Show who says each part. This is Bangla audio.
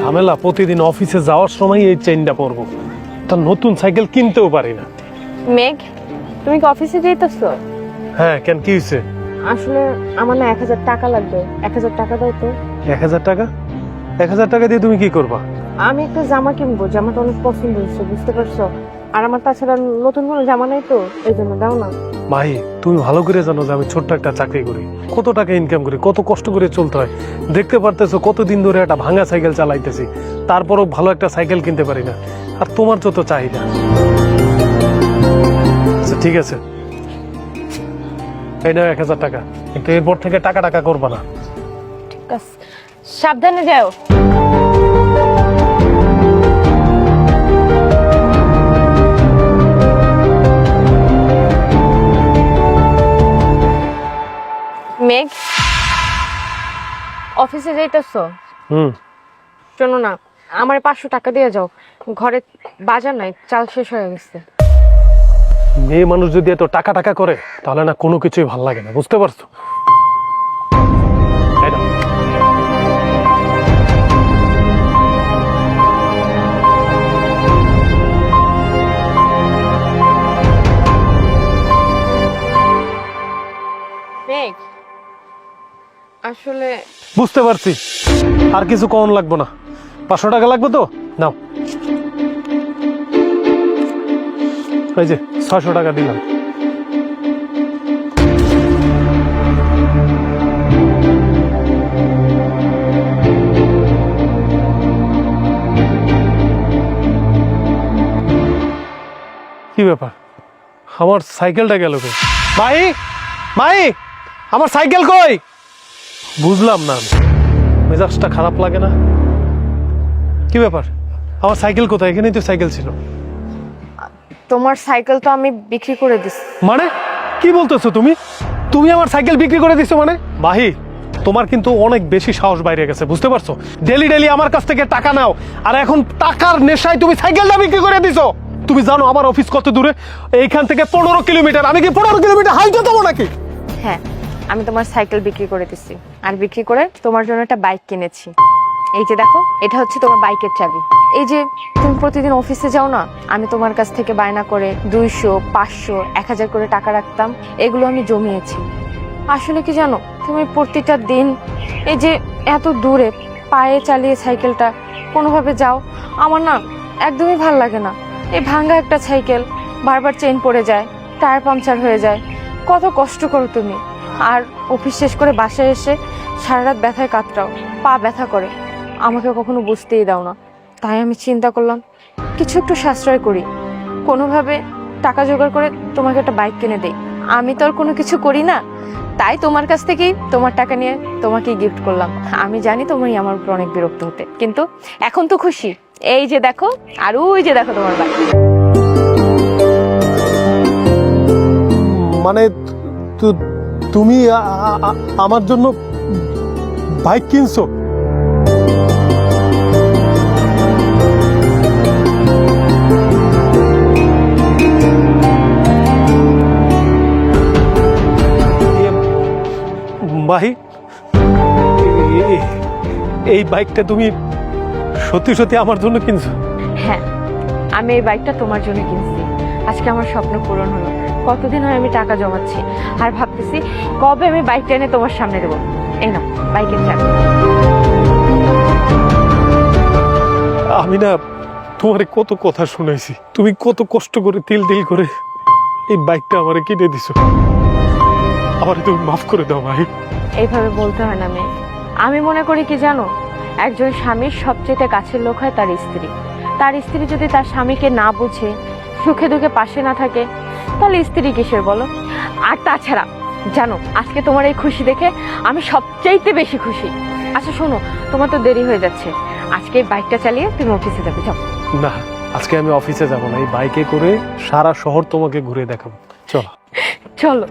Speaker 1: ঝামেলা, প্রতিদিন অফিসে যাওয়ার সময় এই চেইনটা পরবো, তা নতুন সাইকেল কিনতেও পারি না।
Speaker 2: মেঘ, তুমি কি অফিসে যেতেছো?
Speaker 1: হ্যাঁ, কেন কি হয়েছে?
Speaker 2: আসলে আমার না 1000 টাকা লাগবে। 1000 টাকা দাও তো।
Speaker 1: 1000 টাকা? 1000 টাকা দিয়ে তুমি কি করবা?
Speaker 2: আমি একটা জামা কিনবো, জামাটা অনেক পছন্দ হয়েছে, বুঝতে পারছো? আর আমার তাছাড়া নতুন কোনো জামা নাই তো, এই জন্য দাও না।
Speaker 1: ভাই, তুমি ভালো করে জানো যে আমি ছোট্ট একটা চাকরি করি, কত টাকা ইনকাম করি, কত কষ্ট করে চলতে হয়। দেখতে পারতেছো কতদিন ধরে একটা ভাঙা সাইকেল চালাইতেছি, তারপরও ভালো একটা সাইকেল কিনতে পারি না। আর তোমার যত চাহিদা। আচ্ছা ঠিক আছে, এই নাও 1000 টাকা, কিন্তু এরপর থেকে টাকা টাকা করবা না।
Speaker 2: ঠিক আছে, সাবধানে যাও। মেঘ, অফিসে যাইতেছো? শোনো না, আমার 500 টাকা দিয়ে যাও, ঘরে বাজার নাই, চাল শেষ হয়ে গেছে।
Speaker 1: মেয়ে মানুষ যদি এত টাকা টাকা করে তাহলে না কোনো কিছুই ভাল লাগে না, বুঝতে পারছো? এই নাও।
Speaker 2: মেঘ, আসলে
Speaker 1: বুঝতে পারছি, আর কিছু কম লাগবে না। 500 টাকা লাগবে তো নাও, এই যে 600 টাকা দিলাম। কি ব্যাপার, আমার সাইকেলটা গেল কই? মাই মাই, আমার সাইকেল কই? বুঝলাম না, মেজাজটা খারাপ লাগে না? কি ব্যাপার, আমার সাইকেল কোথায়? এখানেই তো সাইকেল ছিল।
Speaker 2: তোমার সাইকেল তো আমি বিক্রি করে দিছি।
Speaker 1: মানে কি বলতেছো তুমি? তুমি আমার সাইকেল বিক্রি করে দিছো মানে? ভাই, তোমার কিন্তু অনেক বেশি সাহস বাইরে গেছে, বুঝতে পারছো? ডেলি ডেলি আমার কাছ থেকে টাকা নাও, আর এখন টাকার নেশায় তুমি সাইকেলটা বিক্রি করে দিছো। তুমি জানো আমার অফিস কত দূরে? এইখান থেকে 15 কিলোমিটার। আমি কি 15 কিলোমিটার হাইটে দেবো নাকি?
Speaker 2: হ্যাঁ, আমি তোমার সাইকেল বিক্রি করে দিছি, আর বিক্রি করে তোমার জন্য একটা বাইক কিনেছি। এই যে দেখো, এটা হচ্ছে তোমার বাইকের চাবি। এই যে তুমি প্রতিদিন অফিসে যাও না, আমি তোমার কাছ থেকে বায়না করে 200, 500, 1000 করে টাকা রাখতাম, এগুলো আমি জমিয়েছি। আসলে কি জানো, তুমি প্রতিটা দিন এই যে এত দূরে পায়ে চালিয়ে সাইকেলটা কোনোভাবে যাও, আমার না একদমই ভাল লাগে না। এই ভাঙা একটা সাইকেল, বারবার চেইন পড়ে যায়, টায়ার পাংচার হয়ে যায়, কত কষ্ট করো তুমি। আর অফিস শেষ করে বাসায় এসে সারা রাত ব্যথায় কাতরাও, পা ব্যথা করে, আমাকে কখনো বুঝতেই দাও না। তাই আমি চিন্তা করলাম কিছু একটু সাশ্রয় করি, কোনোভাবে টাকা জোগাড় করে তোমাকে একটা বাইক কিনে দেই। আমি তো আর কোনো কিছু করি না, তাই তোমার কাছ থেকেই তোমার টাকা নিয়ে তোমাকে গিফট করলাম। আমি জানি তুমি আমার উপর অনেক বিরক্ত হতে, কিন্তু এখন তো খুশি। এই যে দেখো, আর ওই যে দেখো তোমার বাইক।
Speaker 1: মানে তুমি আমার জন্য বাইক কিনছো? ভাই, এই বাইকটা তুমি সত্যি সত্যি আমার জন্য কিনছো?
Speaker 2: হ্যাঁ, আমি এই বাইকটা তোমার জন্য কিনছি। আজকে আমার স্বপ্ন পূরণ হলো। কতদিন হয় আমি টাকা জমাচ্ছি, আর ভাবতেছি কবে আমি বাইকটা এনে তোমার সামনে দেবো। এই নাও বাইকের চাবি।
Speaker 1: আমি না তোমারে কত কথা শুনাইছি, তুমি কত কষ্ট করে তিল তিল করে এই বাইকটা আমারে কিনে দিছো। আমারে তুমি মাফ করে দাও ভাই।
Speaker 2: এইভাবে বলতে হয় না মেয়ে। আমি মনে করি কি জানো, একজন স্বামীর সবচেয়ে কাছের লোক হয় তার স্ত্রী। তার স্ত্রী যদি তার স্বামীকে না বুঝে, সুখে দুঃখে পাশে না থাকে, তাহলে স্ত্রী কিসের বলো? আর তাছাড়া জানো, আজকে তোমার এই খুশি দেখে আমি সবচাইতে বেশি খুশি। আচ্ছা শোনো, তোমার তো দেরি হয়ে যাচ্ছে, আজকে এই বাইকটা চালিয়ে তুমি অফিসে যাবে। যাও।
Speaker 1: না, আজকে আমি অফিসে যাব না, এই বাইকে করে সারা শহর তোমাকে ঘুরে দেখাবো। চলো
Speaker 2: চলো।